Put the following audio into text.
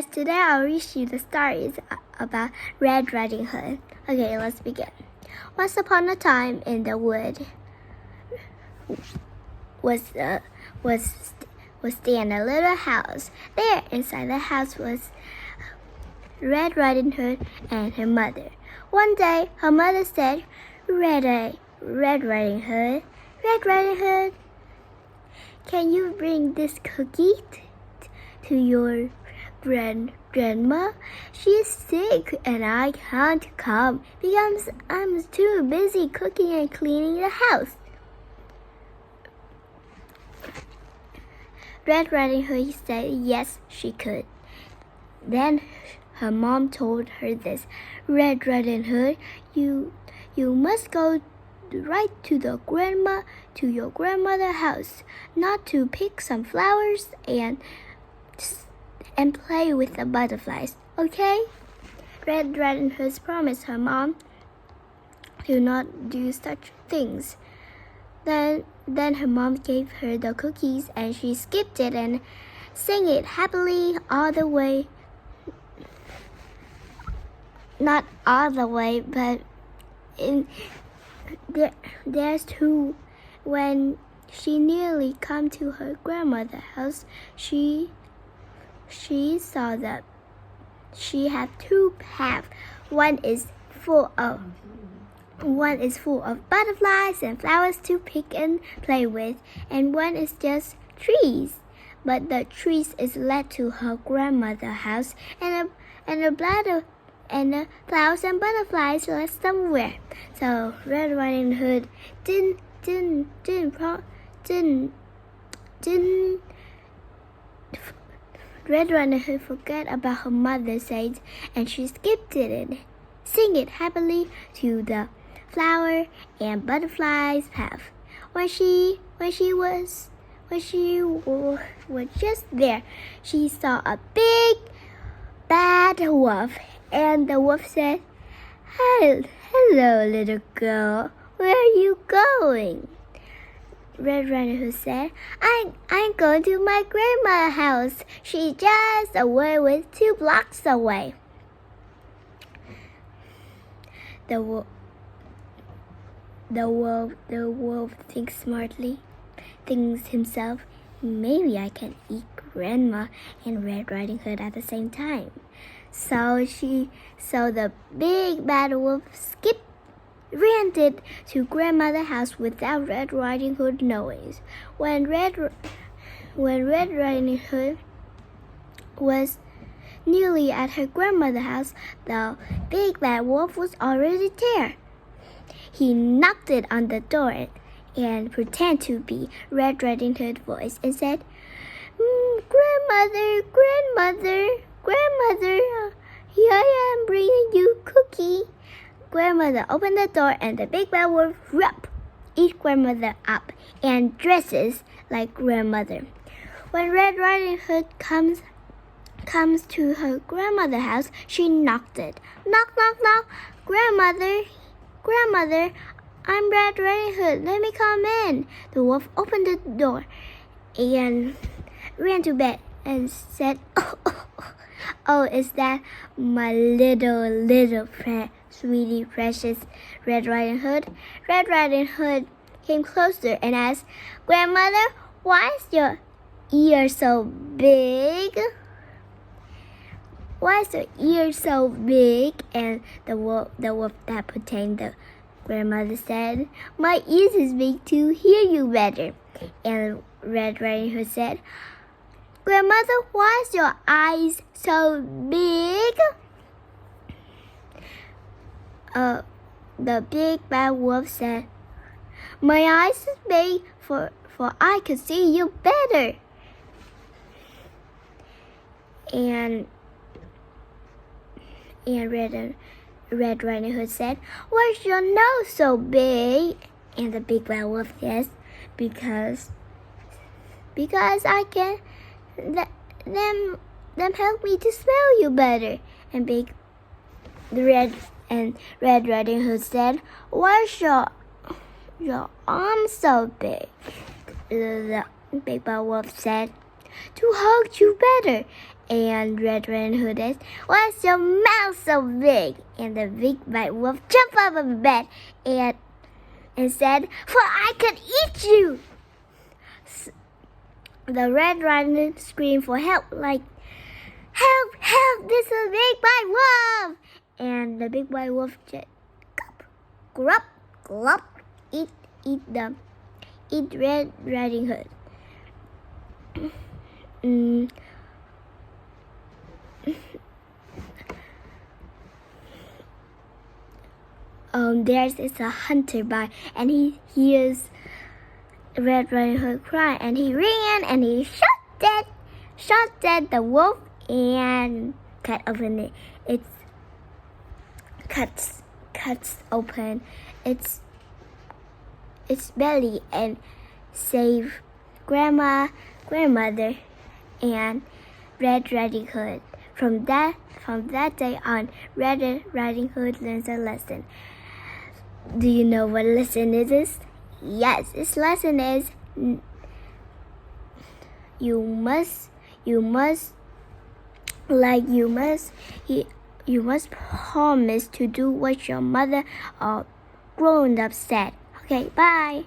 Today I'll read you the stories about Red Riding Hood. Okay, let's begin. Once upon a time in the wood was stand a little house. There inside the house was Red Riding Hood and her mother. One day her mother said, Red Riding Hood, Red Riding Hood, can you bring this cookie to your grandma? She's sick and I can't come because I'm too busy cooking and cleaning the house. Red Riding Hood said yes, she could. Then her mom told her this, Red Riding Hood, you must go right to your grandmother's house, not to pick some flowers and play with the butterflies, okay? Red Riding Hood promised her mom to not do such things. Then her mom gave her the cookies and she skipped it and sang it happily all the way. Not all the way, but there's two. When she nearly come to her grandmother's house, she saw that she had two paths. One is full of butterflies and flowers to pick and play with, and one is just trees. But the trees is led to her grandmother's house, and the flowers and butterflies led somewhere. So Red Riding Hood didn't Red Riding Hood forgot about her mother's said, and she skipped it and sang it happily to the flower and butterflies path. When she was just there, she saw a big bad wolf, and the wolf said, Hello, little girl. Where are you going? Red Riding Hood said, I'm going to my grandma's house. She's just away with 2 blocks away. The wolf thinks himself, maybe I can eat Grandma and Red Riding Hood at the same time. So the big bad wolf ran to grandmother's house without Red Riding Hood knowing. When Red Riding Hood was nearly at her grandmother's house, the big bad wolf was already there. He knocked it on the door and pretended to be Red Riding Hood's voice and said, Grandmother, here I am bringing you cookie. Grandmother opened the door and the big bad wolf eat grandmother up and dresses like grandmother. When Red Riding Hood comes to her grandmother's house, she knocked it. Knock, knock, knock. Grandmother, I'm Red Riding Hood. Let me come in. The wolf opened the door and ran to bed and said, Oh, is that my little friend, sweetie, precious Red Riding Hood? Red Riding Hood came closer and asked, Grandmother, why is your ear so big? Why is your ear so big? And the wolf that pretended the grandmother said, My ears is big to hear you better. And Red Riding Hood said, Grandmother, why is your eyes so big? The big bad wolf said, My eyes is big for I can see you better. And Red Riding Hood said, Why's your nose so big? And the big bad wolf says, Because I can them help me to smell you better. And Red Riding Hood said, Why's your arm so big? The big bad wolf said, to hug you better. And Red Riding Hood asked, "Why's your mouth so big?" And the big bad wolf jumped out of bed and said, "For I could eat you." The Red Riding Hood screamed for help, like, "Help! Help! This is a big bad wolf!" And the big bad wolf just glop, glop, eat Red Riding Hood. There's a hunter by, and he hears Red Riding Hood cry, and he ran and he shot dead the wolf and cut open its cuts open its belly and save grandmother and Red Riding Hood. From that day on, Red Riding Hood learns a lesson. Do you know what lesson it is? Yes, its lesson is you must promise to do what your mother or grown up said. Okay, bye.